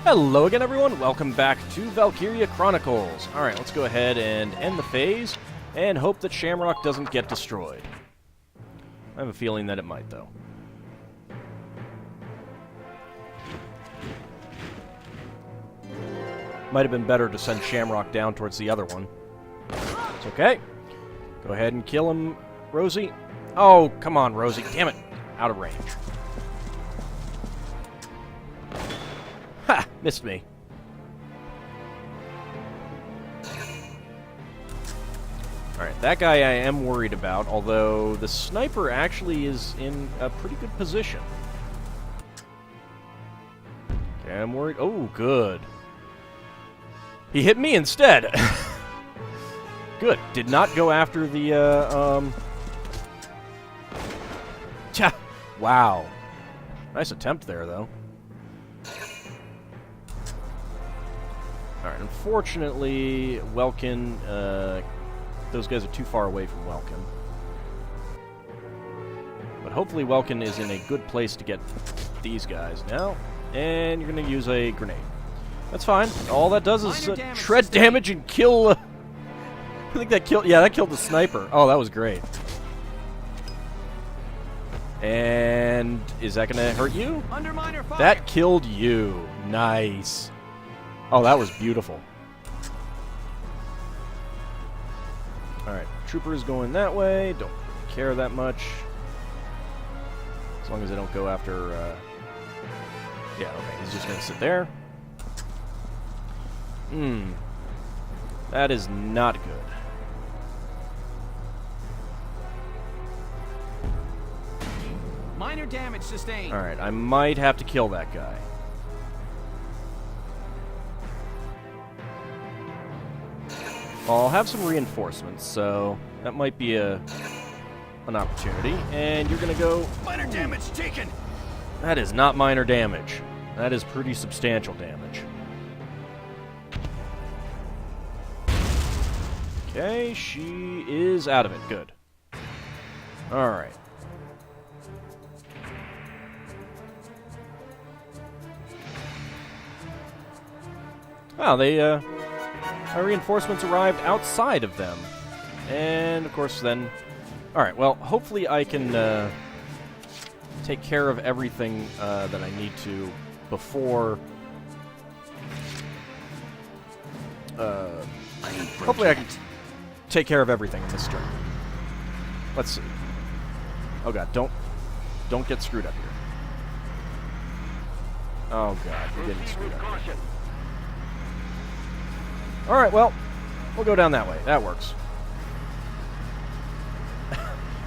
Hello again, everyone. Welcome back to Valkyria Chronicles. Alright, let's go ahead and end the phase, and hope that Shamrock doesn't get destroyed. I have a feeling that it might, though. Might have been better to send Shamrock down towards the other one. It's okay. Go ahead and kill him, Rosie. Oh, come on, Rosie. Damn it. Out of range. Ha! Missed me. Alright, that guy I am worried about, although the sniper actually is in a pretty good position. Okay, I'm worried. Oh, good. He hit me instead! Good. Did not go after the, Tja! Wow. Nice attempt there, though. Alright, unfortunately, Welkin, those guys are too far away from Welkin. But hopefully Welkin is in a good place to get these guys now. And you're going to use a grenade. That's fine. All that does is shred damage and kill... I think that killed... Yeah, that killed the sniper. Oh, that was great. And is that going to hurt you? Under minor fire. That killed you. Nice. Oh, that was beautiful. Alright, Trooper is going that way. Don't really care that much. As long as they don't go after... Yeah, okay, he's just going to sit there. That is not good. Minor damage sustained. Alright, I might have to kill that guy. I'll have some reinforcements, so that might be an opportunity. And you're going to go... Minor damage taken! That is not minor damage. That is pretty substantial damage. Okay, she is out of it. Good. Alright. Wow, our reinforcements arrived outside of them. And, of course, then... Alright, well, hopefully I can take care of everything that I need to before... hopefully I can take care of everything in this turn. Let's see. Oh god, don't get screwed up here. Oh god, you're getting screwed up here. Alright, well, we'll go down that way. That works.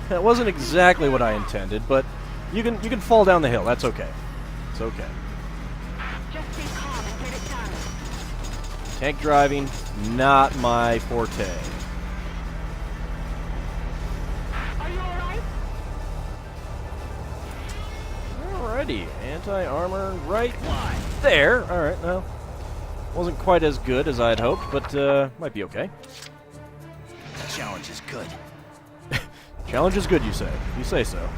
That wasn't exactly what I intended, but you can fall down the hill. That's okay. It's okay. Just stay calm and get it done. Tank driving, not my forte. Are you alright? Alrighty, anti-armor right there. Alright, well, wasn't quite as good as I'd hoped, but might be okay. The challenge is good. Challenge is good, you say. You say so.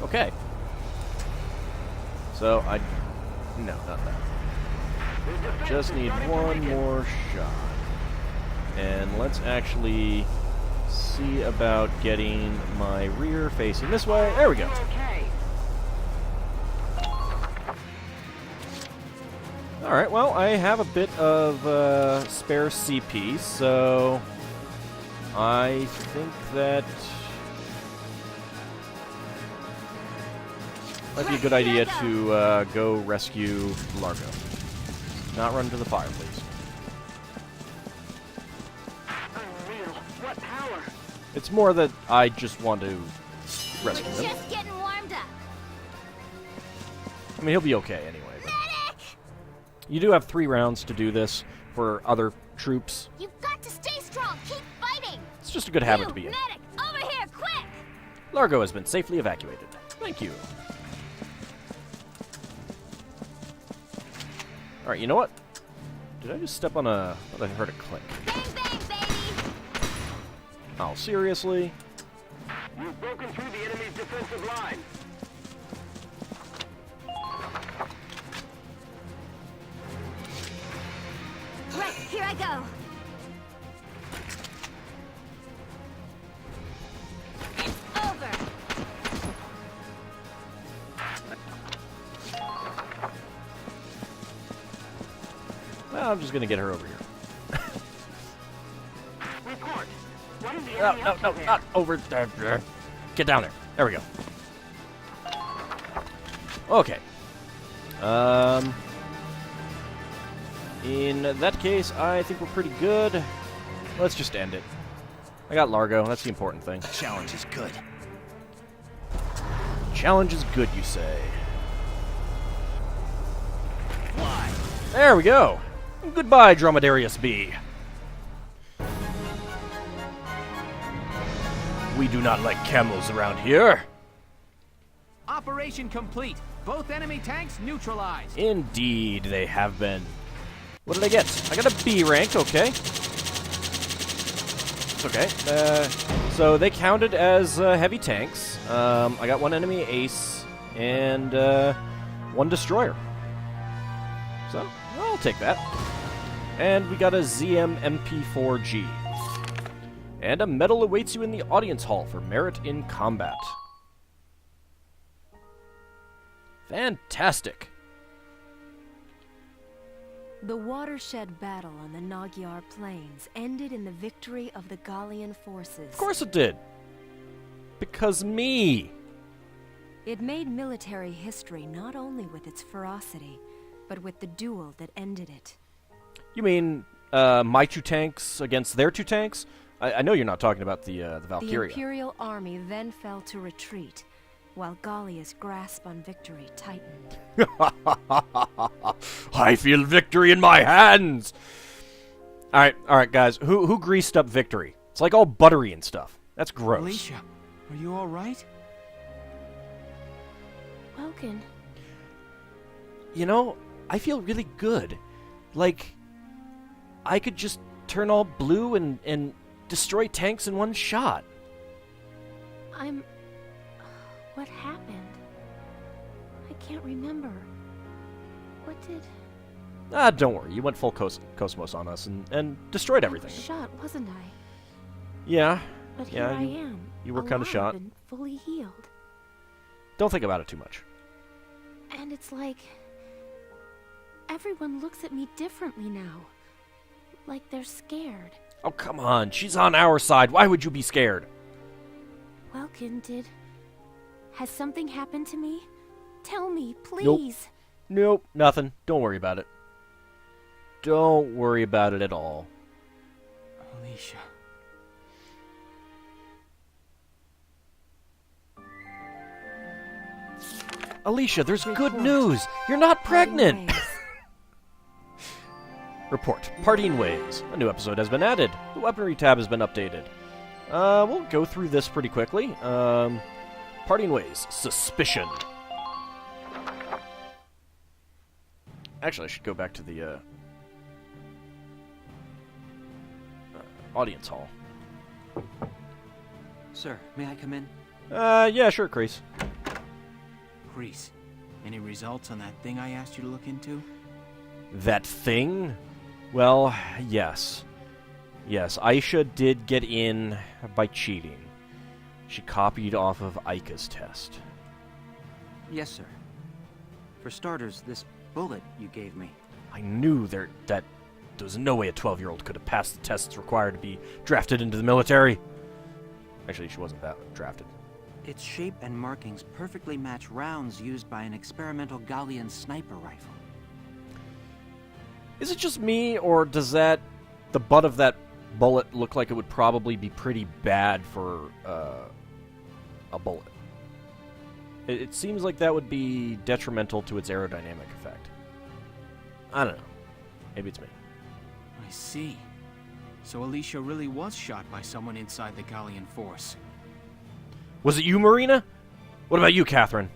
Okay. So, no, not that. Just need one more shot. And let's actually see about getting my rear facing this way. There we go. Okay. Alright, well, I have a bit of spare CP, so I think that might be a good idea to go rescue Largo. Not run to the fire, please. Unreal. What power? It's more that I just want to rescue him. Just getting warmed up. I mean, he'll be okay anyway. But you do have 3 rounds to do this for other troops. You've got to stay strong. Keep fighting. It's just a good habit to be in. Medic, over here, quick! Largo has been safely evacuated. Thank you. Alright, you know what? Did I just step on a... I thought I heard a click. Bang, bang, baby! Oh, seriously? You've broken through the enemy's defensive line. Right, here I go. It's over. Well, I'm just gonna get her over here. Report. What is the No, enemy no, up no, to there? not over there. Get down there. There we go. Okay. In that case, I think we're pretty good. Let's just end it. I got Largo. That's the important thing. The challenge is good. Challenge is good, you say. Fly. There we go. Goodbye, Dromedarius B. We do not like camels around here. Operation complete. Both enemy tanks neutralized. Indeed, they have been. What did I get? I got a B rank, okay. It's okay. So they counted as heavy tanks. I got one enemy ace and one destroyer. So, I'll take that. And we got a ZM MP4G. And a medal awaits you in the audience hall for merit in combat. Fantastic. The watershed battle on the Nagiar plains ended in the victory of the Gallian forces. Of course it did. Because me. It made military history not only with its ferocity, but with the duel that ended it. You mean my two tanks against their two tanks? I know you're not talking about the Valkyria. The Imperial army then fell to retreat, while Gallia's grasp on victory tightened. I feel victory in my hands! Alright, guys. Who greased up victory? It's like all buttery and stuff. That's gross. Alicia, are you all right? Welkin. You know, I feel really good. Like, I could just turn all blue and destroy tanks in one shot. What happened? I can't remember. What did... Don't worry. You went full Cosmos on us and destroyed everything. I was shot, wasn't I? Yeah. But Yeah, here I am. you were kinda alive shot. and fully healed. Don't think about it too much. And it's like... everyone looks at me differently now. Like they're scared. Oh, come on. She's on our side. Why would you be scared? Welkin, has something happened to me? Tell me, please. Nope, nothing. Don't worry about it. Don't worry about it at all. Alicia. Alicia, there's good news. You're not pregnant. Report. Parting ways. A new episode has been added. The weaponry tab has been updated. We'll go through this pretty quickly. Parting ways. Suspicion. Actually, I should go back to the audience hall. Sir, may I come in? Yeah, sure, Kreese. Grease. Any results on that thing I asked you to look into? That thing? Well, yes. Yes, Aisha did get in by cheating. She copied off of Aika's test. Yes, sir. For starters, this bullet you gave me. I knew that there was no way a 12-year-old could have passed the tests required to be drafted into the military. Actually, she wasn't that drafted. Its shape and markings perfectly match rounds used by an experimental Gallian sniper rifle. Is it just me, or does the butt of that bullet look like it would probably be pretty bad for a bullet? It seems like that would be detrimental to its aerodynamic effect. I don't know. Maybe it's me. I see. So Alicia really was shot by someone inside the Gallian force. Was it you, Marina? What about you, Catherine?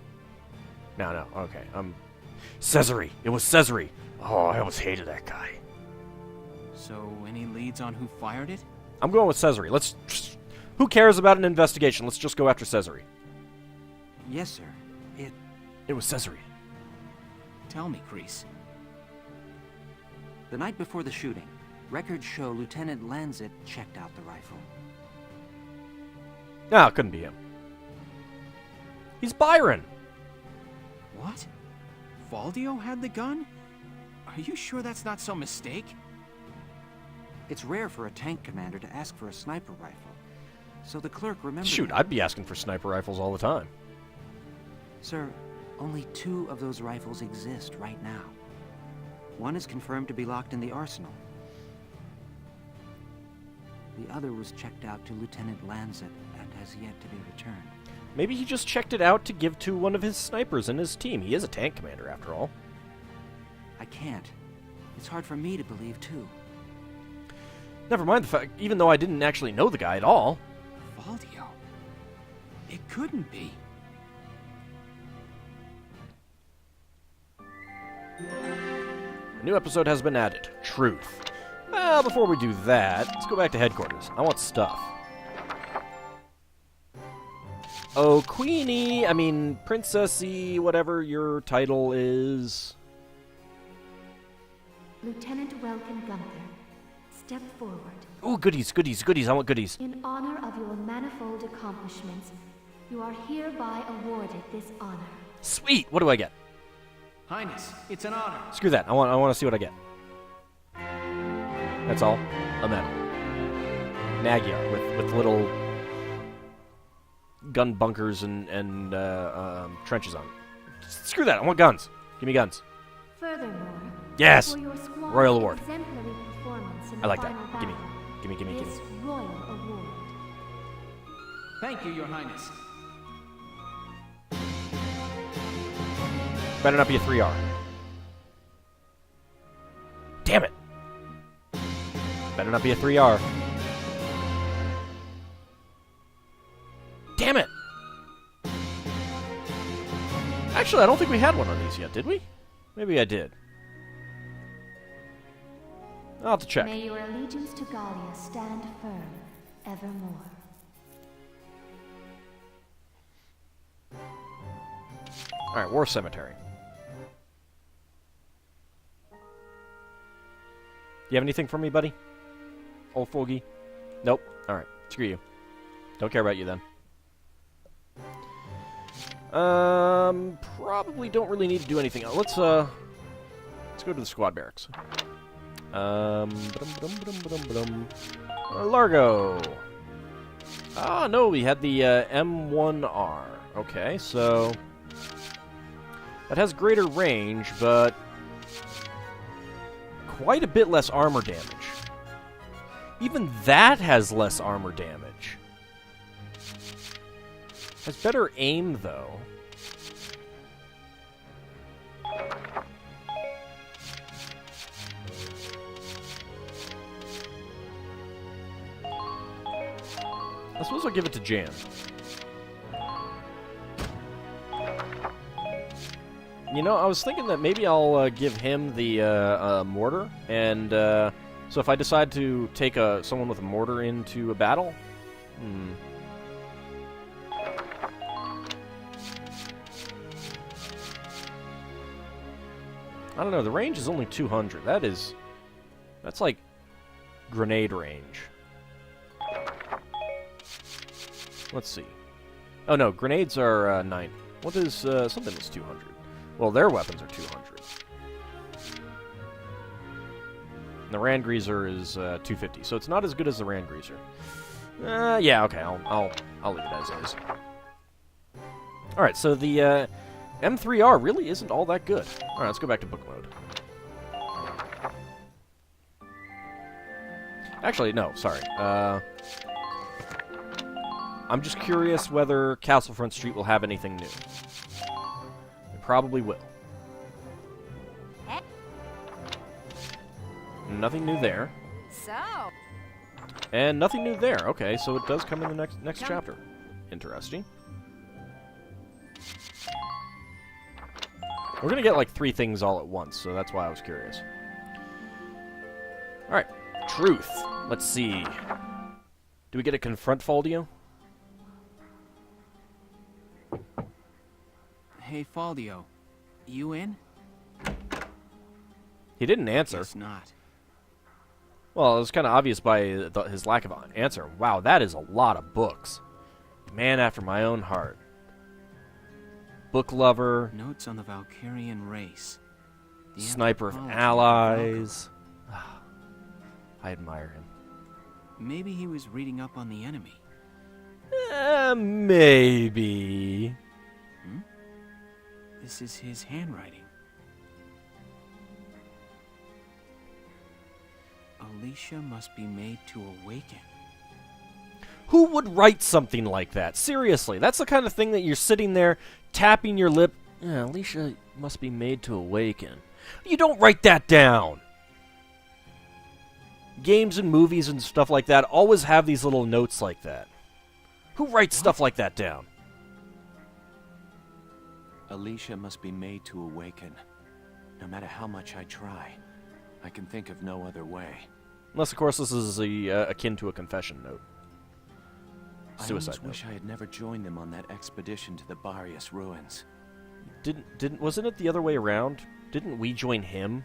No, okay. Cesare. It was Cesare. Oh, I always hated that guy. So, any leads on who fired it? I'm going with Cesare. Let's Who cares about an investigation? Let's just go after Cesare. Yes, sir. It was Cesare. Tell me, Kreese. The night before the shooting, records show Lieutenant Lanzet checked out the rifle. No, it couldn't be him. He's Byron. What? Faldio had the gun? Are you sure that's not some mistake? It's rare for a tank commander to ask for a sniper rifle, so the clerk remembered. Shoot, him. I'd be asking for sniper rifles all the time. Sir, only 2 of those rifles exist right now. One is confirmed to be locked in the arsenal. The other was checked out to Lieutenant Lanzet and has yet to be returned. Maybe he just checked it out to give to one of his snipers in his team. He is a tank commander, after all. I can't. It's hard for me to believe, too. Never mind the fact, even though I didn't actually know the guy at all. Faldio? It couldn't be. A new episode has been added. Truth. Well, before we do that, let's go back to headquarters. I want stuff. Oh, Queenie, I mean, Princessy, whatever your title is. Lieutenant Welkin Gunther, step forward. Oh, goodies, goodies, goodies. I want goodies. In honor of your manifold accomplishments, you are hereby awarded this honor. Sweet. What do I get? Highness, it's an honor. Screw that. I want to see what I get. That's all. A medal. Nagiar with little gun bunkers and trenches on it. Screw that. I want guns. Give me guns. Furthermore, Yes. for your squad's Royal award. exemplary performance in I the like that. final Gimme. battle, Gimme. this royal award. Thank you, Your Highness. Better not be a 3R. Damn it. Better not be a 3R. Damn it. Actually, I don't think we had one on these yet, did we? Maybe I did. I'll have to check. May your allegiance to Gallia stand firm evermore. Alright, War Cemetery. You have anything for me, buddy? Old fogey? Nope. Alright, screw you. Don't care about you then. Probably don't really need to do anything else. Let's go to the squad barracks. Largo. Ah, no, we had the M1R. Okay, so that has greater range, but quite a bit less armor damage. Even that has less armor damage. Has better aim, though. I suppose I'll give it to Jan. You know, I was thinking that maybe I'll give him the mortar, and so if I decide to take someone with a mortar into a battle, I don't know. The range is only 200. That's like grenade range. Let's see. Oh no, grenades are 90. What is something that's 200? Well, their weapons are 200. And the Rand Greaser is 250, so it's not as good as the Rand Greaser. Yeah, okay, I'll leave it as is. All right, so the M3R really isn't all that good. All right, let's go back to book mode. Actually, no, sorry. I'm just curious whether Castlefront Street will have anything new. It probably will. Nothing new there. So, And nothing new there. Okay, so it does come in the next chapter. Interesting. We're gonna get like 3 things all at once, so that's why I was curious. Alright. Truth. Let's see. Do we get to confront Faldio? Hey, Faldio. You in? He didn't answer. Guess not. Well, it was kind of obvious by his lack of an answer. Wow, that is a lot of books. Man after my own heart. Book lover. Notes on the Valkyrian race. The Sniper of anthropology allies. I admire him. Maybe he was reading up on the enemy. Maybe. This is his handwriting. Alicia must be made to awaken. Who would write something like that? Seriously, that's the kind of thing that you're sitting there, tapping your lip. Yeah, Alicia must be made to awaken. You don't write that down. Games and movies and stuff like that always have these little notes like that. Who writes stuff like that down? Alicia must be made to awaken. No matter how much I try, I can think of no other way. Unless, of course, this is akin to a confession note. Suicide I almost wish I had never joined them on that expedition to the Barius ruins. Wasn't it the other way around? Didn't we join him?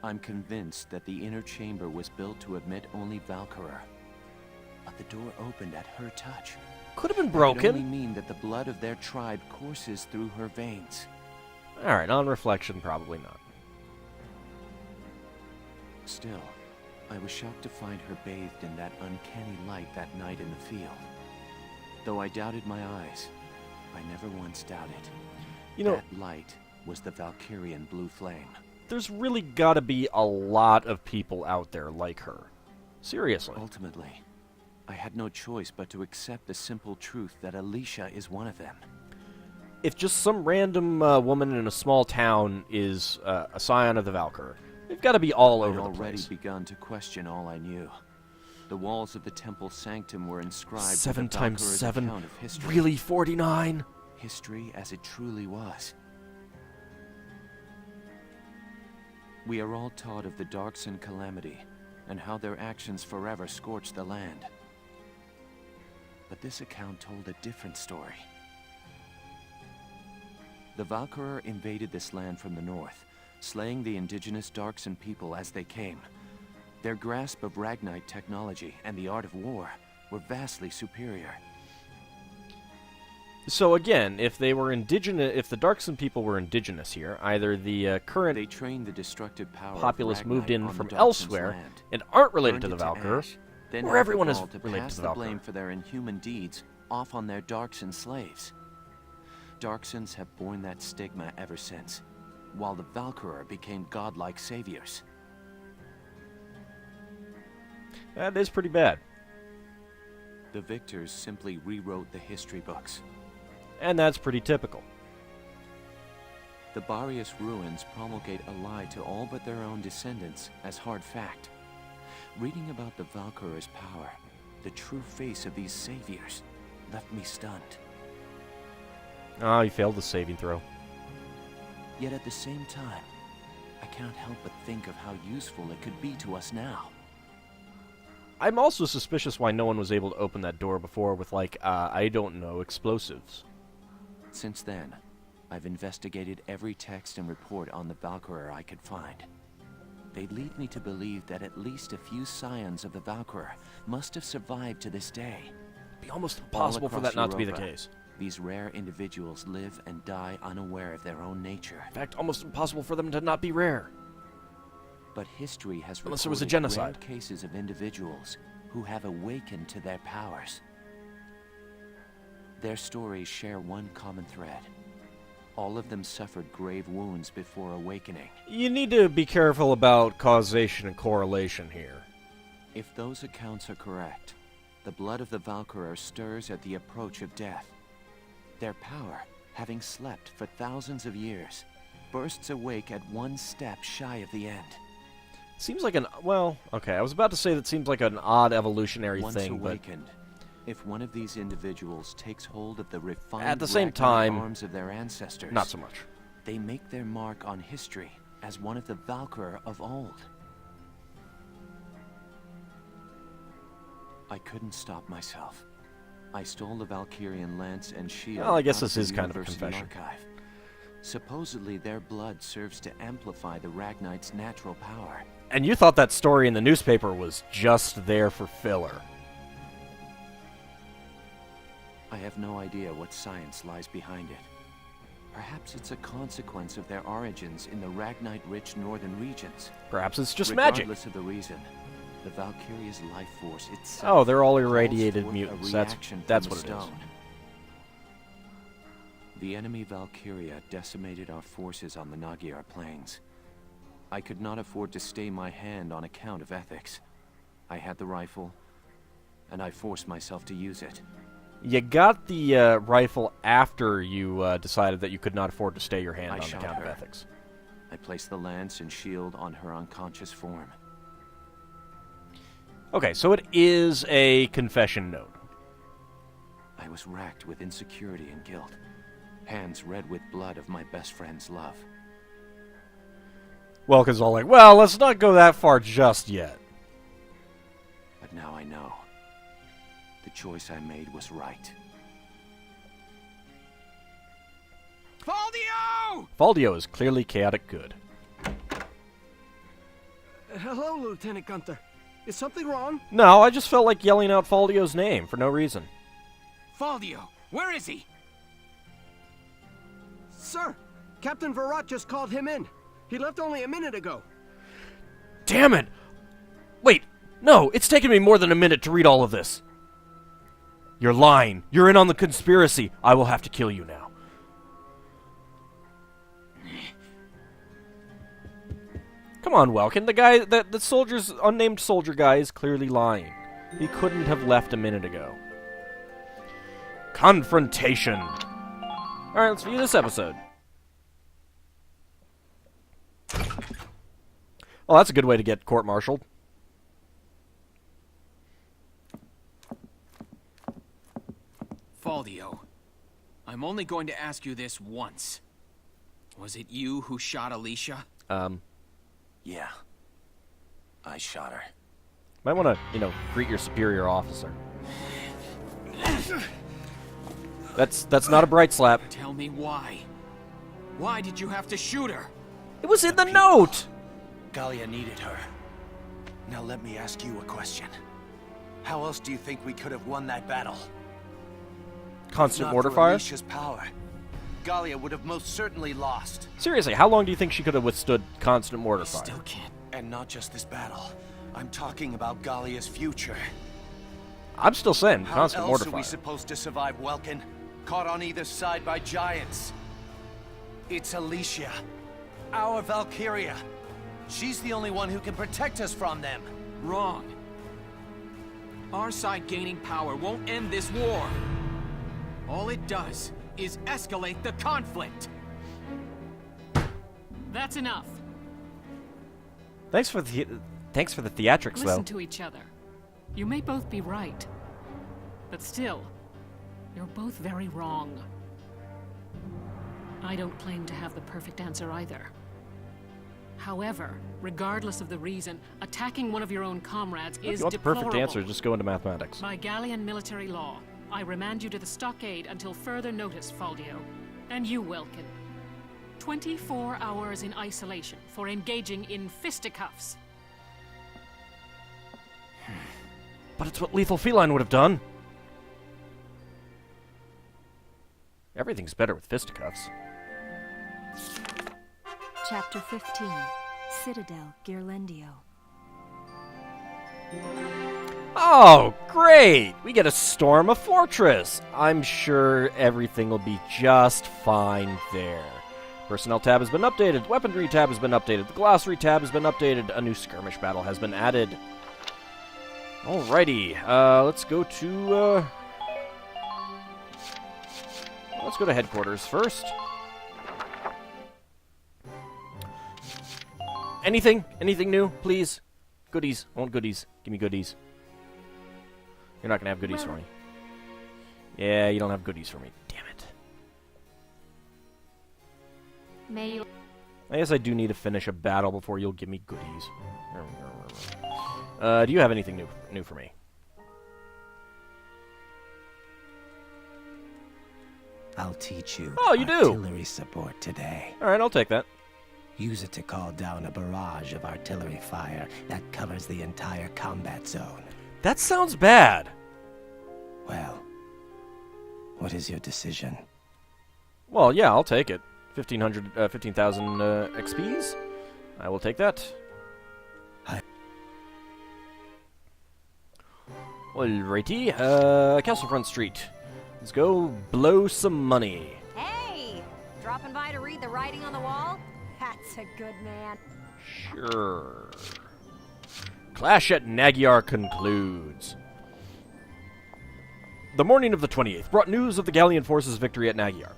I'm convinced that the inner chamber was built to admit only Valkyria. But the door opened at her touch. Could have been That could only broken. mean that the blood of their tribe courses through her veins. Alright, on reflection, probably not. Still, I was shocked to find her bathed in that uncanny light that night in the field. Though I doubted my eyes, I never once doubted. You know, that light was the Valkyrian blue flame. there's really got to be a lot of people out there like her. Seriously. Ultimately, I had no choice but to accept the simple truth that Alicia is one of them. If just some random woman in a small town is a scion of the Valkyrie, they've got to be all over I'd the already place. begun to question all I knew. The walls of the temple sanctum were inscribed with 7 the times Valkyrie's 7? account of history. Really, 49? History as it truly was. We are all taught of the Darkson calamity and how their actions forever scorched the land. But this account told a different story. The Valkyrie invaded this land from the north, slaying the indigenous Darkson people as they came. Their grasp of Ragnite technology and the art of war were vastly superior. So again, if they were indigenous, if the Darkson people were indigenous here, either the current They trained the destructive power populace of moved Ragnite in on from the Darkson's elsewhere land, and aren't related to burned the it to Valkyrie, ash, then or had everyone the is gall to related pass to the the blame Valkyrie. for their inhuman deeds off on their Darkson slaves. Darksons have borne that stigma ever since, while the Valkyrie became godlike saviors. That is pretty bad. The victors simply rewrote the history books. And that's pretty typical. The Barius ruins promulgate a lie to all but their own descendants as hard fact. Reading about the Valkyrie's power, the true face of these saviors, left me stunned. Oh, you failed the saving throw. Yet at the same time, I can't help but think of how useful it could be to us now. I'm also suspicious why no one was able to open that door before with, like, I don't know, explosives. Since then, I've investigated every text and report on the Valkyrie I could find. They lead me to believe that at least a few scions of the Valkyrie must have survived to this day. It'd be almost All impossible for across that not to be the Europa, case. These rare individuals live and die unaware of their own nature. In fact, almost impossible for them to not be rare. But history has Unless there was a recorded genocide. rare cases of individuals who have awakened to their powers. Their stories share one common thread. All of them suffered grave wounds before awakening. You need to be careful about causation and correlation here. If those accounts are correct, the blood of the Valkyrie stirs at the approach of death. Their power, having slept for thousands of years, bursts awake at one step shy of the end. Seems like well, okay, I was about to say that seems like an odd evolutionary Once thing, but awakened, if one of these individuals takes hold of the refined At the same Ragnite time, arms of their ancestors, not so much. they make their mark on history as one of the Valkyrie of old. I couldn't stop myself. I stole the Valkyrian lance and shield. Well, I guess out this the is kind of a University confession. Archive. Supposedly, their blood serves to amplify the Ragnite's natural power. And you thought that story in the newspaper was just there for filler. I have no idea what science lies behind it. Perhaps it's a consequence of their origins in the Ragnite-rich northern regions. Perhaps it's just magic. Regardless of the reason, the Valkyria's life force itself. Oh, they're all calls irradiated forth a mutants. reaction That's from what the it is. stone. The enemy Valkyria decimated our forces on the Nagiar plains. I could not afford to stay my hand on account of ethics. I had the rifle, and I forced myself to use it. You got the rifle after you decided that you could not afford to stay your hand I on shot account of her. ethics. I placed the lance and shield on her unconscious form. Okay, so it is a confession note. I was racked with insecurity and guilt, hands red with blood of my best friend's love. Well, because all like, well, let's not go that far just yet. But now I know. The choice I made was right. Faldio! Faldio is clearly chaotic good. Hello, Lieutenant Gunther. Is something wrong? No, I just felt like yelling out Faldio's name for no reason. Faldio, where is he? Sir, Captain Virat just called him in. He left only a minute ago. Damn it! Wait, no, it's taken me more than a minute to read all of this. You're lying. You're in on the conspiracy. I will have to kill you now. Come on, Welkin. The guy, the soldier's unnamed soldier guy is clearly lying. He couldn't have left a minute ago. Confrontation. All right, let's view this episode. Well, that's a good way to get court-martialed. Faldio, I'm only going to ask you this once. Was it you who shot Alicia? Yeah. I shot her. Might want to, greet your superior officer. That's not a bright slap. Tell me why. Why did you have to shoot her? It was in the note! Gallia needed her. Now let me ask you a question. How else do you think we could have won that battle? Constant Not mortar for fire? Alicia's power, Gallia would have most certainly lost. Seriously, how long do you think she could have withstood constant mortar fire? Still can't. And not just this battle. I'm talking about Gallia's future. I'm still saying How constant else mortar are fire. we supposed to survive Welkin? Caught on either side by giants. It's Alicia. Our Valkyria. She's the only one who can protect us from them. Wrong. Our side gaining power won't end this war. All it does is escalate the conflict. That's enough. Thanks for the theatrics, Listen though. to each other. You may both be right, but still, you're both very wrong. I don't claim to have the perfect answer either. However, regardless of the reason, attacking one of your own comrades If is you want the deplorable. perfect answer, just go into mathematics. By Gallian military law, I remand you to the stockade until further notice, Faldio. And you, Welkin. 24 hours in isolation for engaging in fisticuffs. But it's what Lethal Feline would have done. Everything's better with fisticuffs. Chapter 15, Citadel Ghirlandaio. Oh, great! We get to storm a fortress! I'm sure everything will be just fine there. Personnel tab has been updated, weaponry tab has been updated, the glossary tab has been updated, a new skirmish battle has been added. Alrighty, let's go to, let's go to headquarters first. Anything new, please? Goodies. I want goodies. Give me goodies. You're not gonna have goodies for me. Yeah, you don't have goodies for me. Damn it. May you... I guess I do need to finish a battle before you'll give me goodies. Do you have anything new for me? I'll teach you Oh, you do? artillery support today. All right, I'll take that. Use it to call down a barrage of artillery fire that covers the entire combat zone. That sounds bad. Well, what is your decision? Well, yeah, I'll take it. 15,000 XPs. I will take that. Alrighty, Castlefront Street. Let's go blow some money. Hey! Dropping by to read the writing on the wall? That's a good man. Sure. Clash at Nagiar concludes. The morning of the 28th brought news of the Gallian forces' victory at Nagiar.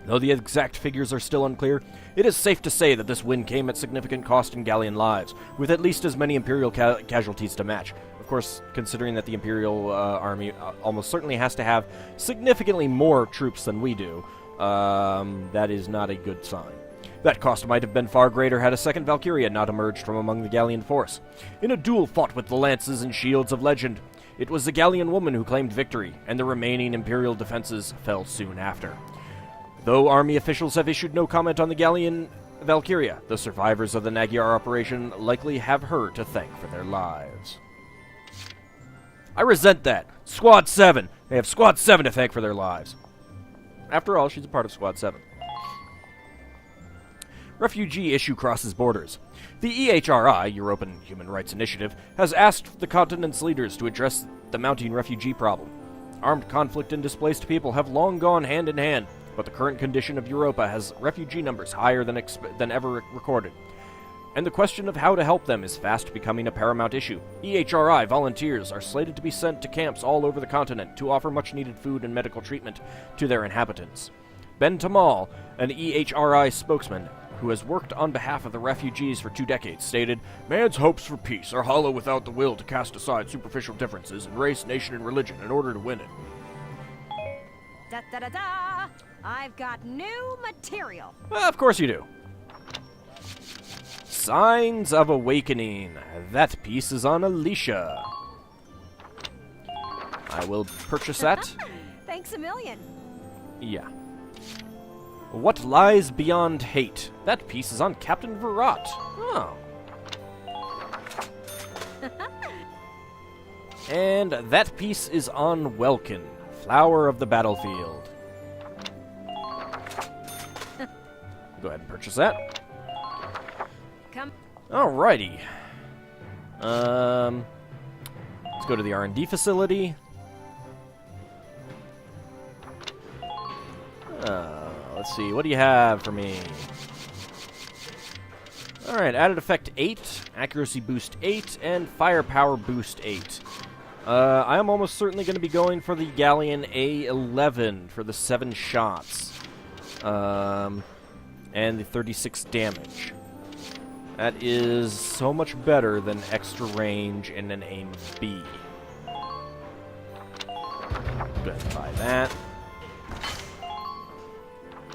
Though the exact figures are still unclear, it is safe to say that this win came at significant cost in Gallian lives, with at least as many Imperial casualties to match. Of course, considering that the Imperial army almost certainly has to have significantly more troops than we do, that is not a good sign. That cost might have been far greater had a second Valkyria not emerged from among the Gallian force. In a duel fought with the lances and shields of legend, it was the Gallian woman who claimed victory, and the remaining Imperial defenses fell soon after. Though army officials have issued no comment on the Gallian Valkyria, the survivors of the Nagiar operation likely have her to thank for their lives. I resent that. Squad 7. They have Squad 7 to thank for their lives. After all, she's a part of Squad 7. Refugee issue crosses borders. The EHRI, European Human Rights Initiative, has asked the continent's leaders to address the mounting refugee problem. Armed conflict and displaced people have long gone hand in hand, but the current condition of Europa has refugee numbers higher than ever recorded. And the question of how to help them is fast becoming a paramount issue. EHRI volunteers are slated to be sent to camps all over the continent to offer much-needed food and medical treatment to their inhabitants. Ben Tamal, an EHRI spokesman who has worked on behalf of the refugees for 2 decades, stated, "Man's hopes for peace are hollow without the will to cast aside superficial differences in race, nation, and religion in order to win it." Da-da-da-da! I've got new material. Well, of course you do. Signs of Awakening. That piece is on Alicia. I will purchase that. Thanks a million. Yeah. What Lies Beyond Hate. That piece is on Captain Virat. Oh. And that piece is on Welkin. Flower of the Battlefield. Go ahead and purchase that. Come. Alrighty. Let's go to the R&D facility. Let's see. What do you have for me? Alright, added effect 8, accuracy boost 8, and firepower boost 8. I am almost certainly going to be going for the Galleon A11 for the 7 shots. And the 36 damage. That is so much better than extra range and an aim B. Go ahead and buy that.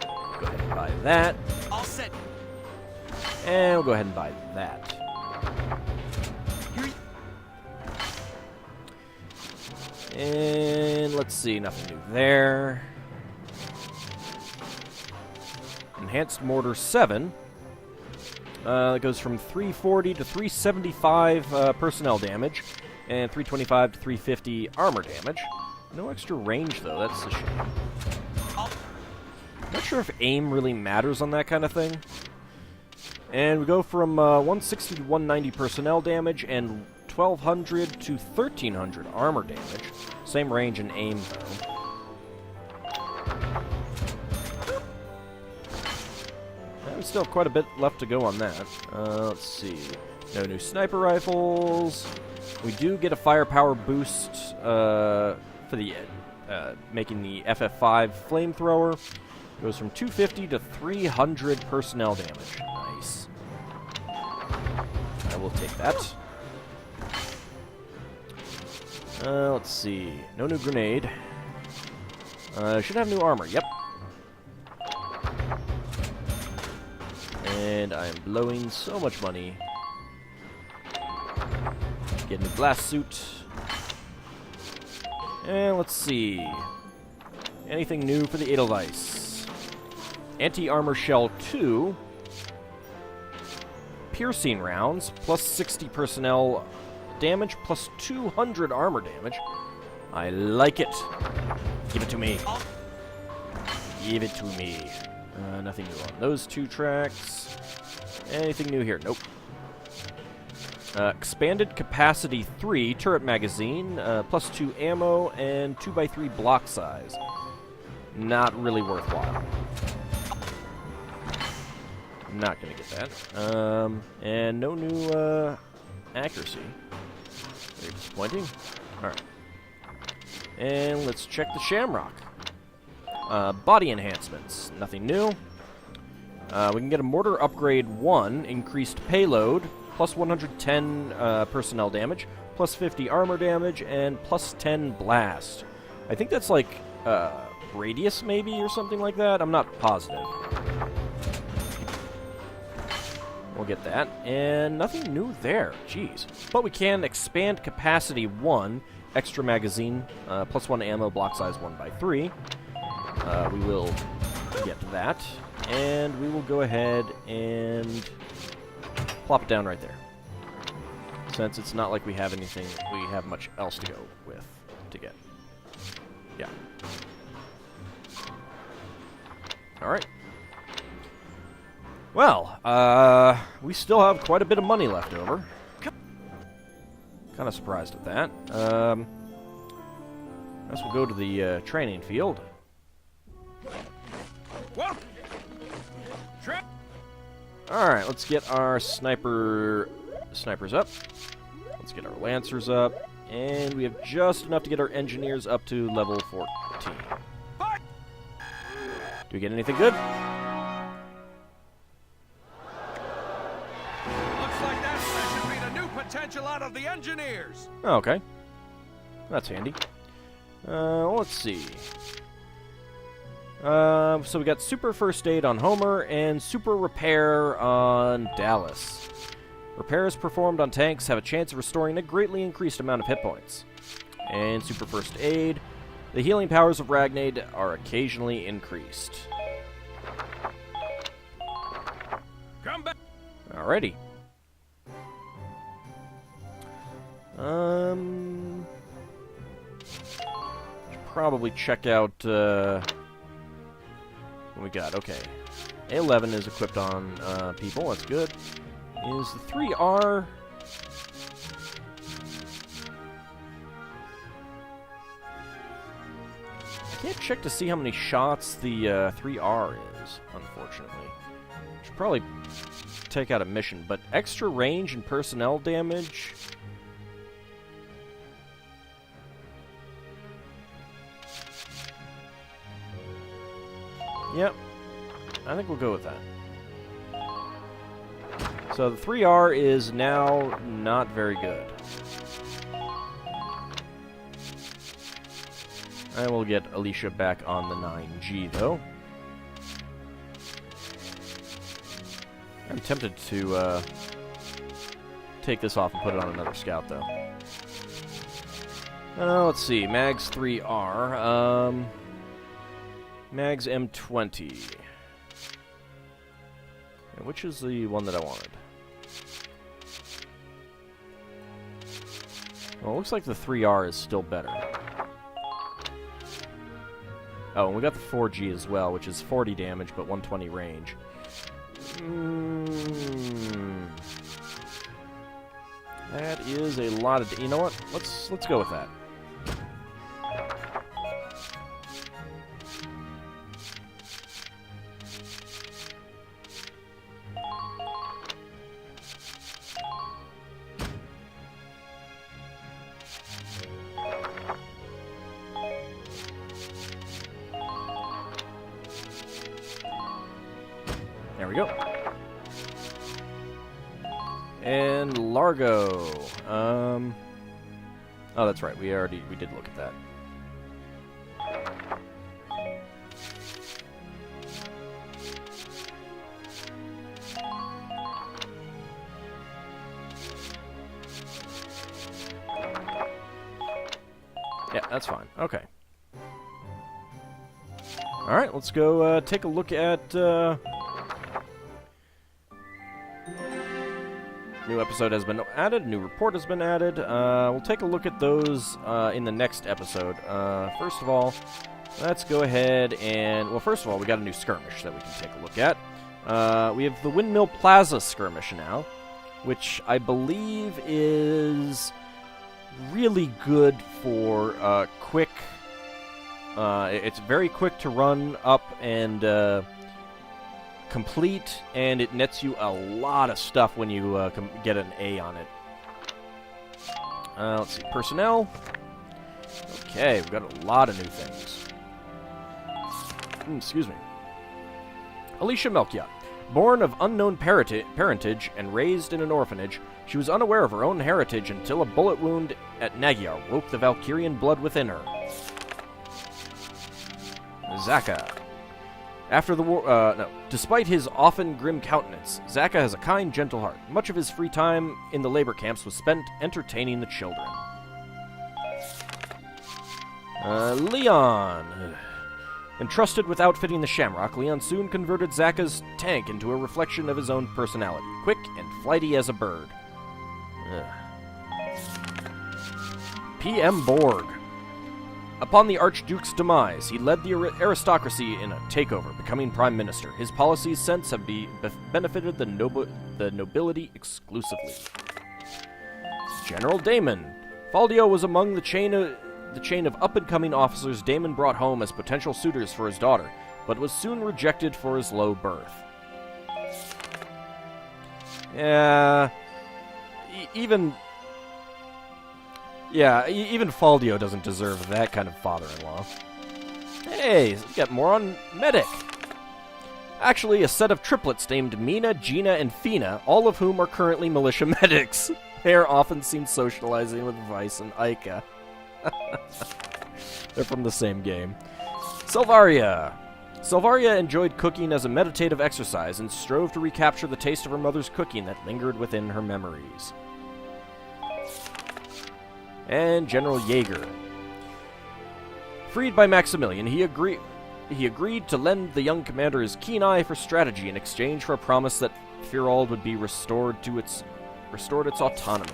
Go ahead and buy that. All set. And we'll go ahead and buy that. And let's see, nothing new there. Enhanced Mortar 7. It goes from 340 to 375 personnel damage, and 325 to 350 armor damage. No extra range, though. That's a shame. Not sure if aim really matters on that kind of thing. And we go from 160 to 190 personnel damage, and 1200 to 1300 armor damage. Same range and aim, though. We still have quite a bit left to go on that. Let's see. No new sniper rifles. We do get a firepower boost for the making the FF5 flamethrower. Goes from 250 to 300 personnel damage. Nice. I will take that. Let's see. No new grenade. Should have new armor. Yep. And I am blowing so much money. Get a new blast suit. And let's see. Anything new for the Edelweiss? Anti-armor shell 2. Piercing rounds, plus 60 personnel damage, plus 200 armor damage. I like it. Give it to me. Give it to me. Nothing new on those 2 tracks. Anything new here? Nope. Expanded capacity 3 turret magazine, plus 2 ammo, and 2x3 block size. Not really worthwhile. Not gonna get that. And no new accuracy. Very disappointing. Alright. And let's check the Shamrock. Body enhancements. Nothing new. We can get a mortar upgrade 1, increased payload, plus 110 personnel damage, plus 50 armor damage, and plus 10 blast. I think that's like radius maybe or something like that. I'm not positive. We'll get that. And nothing new there. Jeez. But we can expand capacity 1, extra magazine, plus 1 ammo, block size 1x3. We will get that. And we will go ahead and plop it down right there. Since it's not like we have anything, we have much else to go with to get. Yeah. Alright. Well, we still have quite a bit of money left over. Kind of surprised at that. I guess we'll go to the training field. Alright, let's get our snipers up. Let's get our lancers up. And we have just enough to get our engineers up to level 14. Do we get anything good? Looks like that should be the new potential out of the engineers. Oh, okay. That's handy. Let's see. So we got Super First Aid on Homer and Super Repair on Dallas. Repairs performed on tanks have a chance of restoring a greatly increased amount of hit points. And Super First Aid, the healing powers of Ragnade are occasionally increased. Come back. Alrighty. Should probably check out what we got. Okay. A11 is equipped on people. That's good. Is the 3R... I can't check to see how many shots the 3R is, unfortunately. Should probably take out a mission, but extra range and personnel damage... Yep. I think we'll go with that. So the 3R is now not very good. And we'll get Alicia back on the 9G, though. I'm tempted to take this off and put it on another scout, though. Let's see. Mags 3R. Mags M20. And which is the one that I wanted? Well, it looks like the 3R is still better. Oh, and we got the 4G as well, which is 40 damage, but 120 range. That is a lot of... You know what? Let's go with that. There we go. And Largo. Oh, that's right. We did look at that. Yeah, that's fine. Okay. Alright, let's go take a look at... New episode has been added, new report has been added. We'll take a look at those in the next episode. First of all, let's go ahead and... Well, first of all, we got a new skirmish that we can take a look at. We have the Windmill Plaza skirmish now, which I believe is really good for quick... it's very quick to run up and... complete, and it nets you a lot of stuff when you get an A on it. Let's see, personnel. Okay, we've got a lot of new things. Excuse me. Alicia Melchiot. Born of unknown parentage and raised in an orphanage, she was unaware of her own heritage until a bullet wound at Nagiar woke the Valkyrian blood within her. Zaka. After the war, despite his often grim countenance, Zaka has a kind, gentle heart. Much of his free time in the labor camps was spent entertaining the children. Leon. Entrusted with outfitting the Shamrock, Leon soon converted Zaka's tank into a reflection of his own personality, quick and flighty as a bird. P.M. Borg. Upon the Archduke's demise, he led the aristocracy in a takeover, becoming Prime Minister. His policies since have benefited the nobility exclusively. General Damon. Faldio was among the chain of up-and-coming officers Damon brought home as potential suitors for his daughter, but was soon rejected for his low birth. Even Faldio doesn't deserve that kind of father-in-law. Hey, we got more on Medic. Actually, a set of triplets named Mina, Gina, and Fina, all of whom are currently militia medics. They are often seen socializing with Vice and Ica. They're from the same game. Selvaria. Selvaria enjoyed cooking as a meditative exercise and strove to recapture the taste of her mother's cooking that lingered within her memories. And General Jaeger. Freed by Maximilian, he agreed to lend the young commander his keen eye for strategy in exchange for a promise that Firald would be restored its autonomy.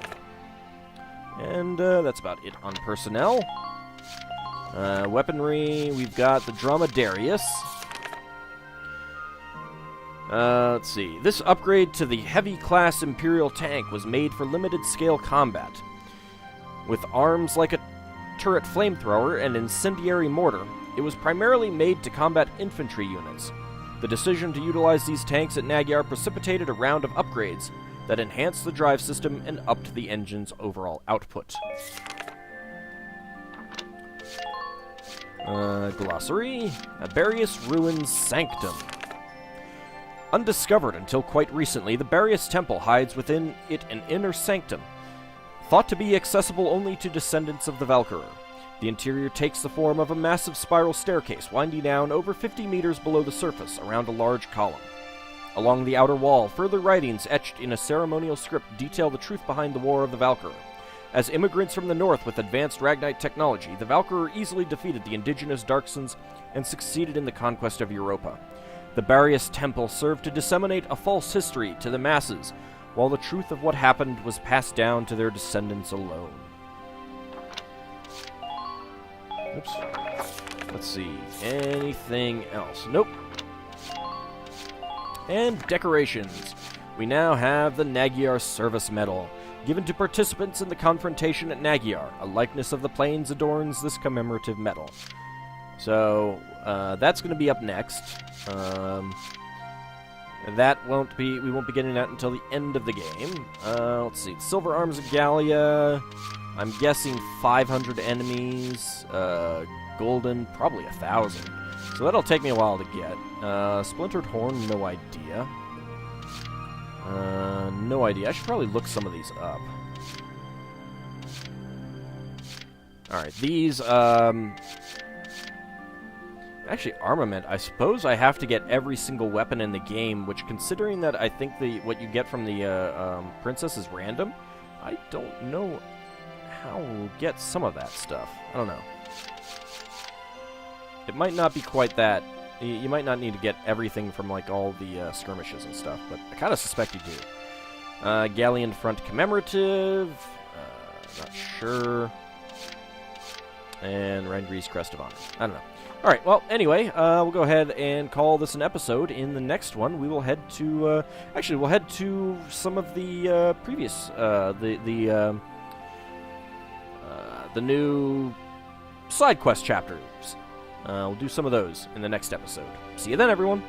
And that's about it on personnel. Weaponry, we've got the Dromedarius. Let's see. This upgrade to the heavy-class Imperial tank was made for limited-scale combat. With arms like a turret flamethrower and incendiary mortar, it was primarily made to combat infantry units. The decision to utilize these tanks at Nagiar precipitated a round of upgrades that enhanced the drive system and upped the engine's overall output. Glossary. Abarius Ruins Sanctum. Undiscovered until quite recently, the Barius Temple hides within it an inner sanctum, thought to be accessible only to descendants of the Valkyrie. The interior takes the form of a massive spiral staircase winding down over 50 meters below the surface around a large column. Along the outer wall, further writings etched in a ceremonial script detail the truth behind the War of the Valkyrie. As immigrants from the north with advanced Ragnite technology, the Valkyrie easily defeated the indigenous Darksons and succeeded in the conquest of Europa. The Barius Temple served to disseminate a false history to the masses, while the truth of what happened was passed down to their descendants alone. Oops. Let's see. Anything else? Nope. And decorations. We now have the Nagiar Service Medal, given to participants in the confrontation at Nagiar. A likeness of the plains adorns this commemorative medal. So, that's going to be up next. That won't be, we won't be getting that until the end of the game. Let's see, Silver Arms of Gallia, I'm guessing 500 enemies, Golden, probably 1,000. So that'll take me a while to get. Splintered Horn, no idea. No idea, I should probably look some of these up. Alright, these, actually, armament, I suppose I have to get every single weapon in the game, which, considering that I think what you get from the princess is random, I don't know how we'll get some of that stuff. I don't know. It might not be quite that You might not need to get everything from, like, all the skirmishes and stuff, but I kind of suspect you do. Galleon Front Commemorative. Not sure. And Rangri's Crest of Honor. I don't know. Alright, well, anyway, we'll go ahead and call this an episode. In the next one, we will head to, actually, we'll head to some of the, previous, the new side quest chapters. We'll do some of those in the next episode. See you then, everyone!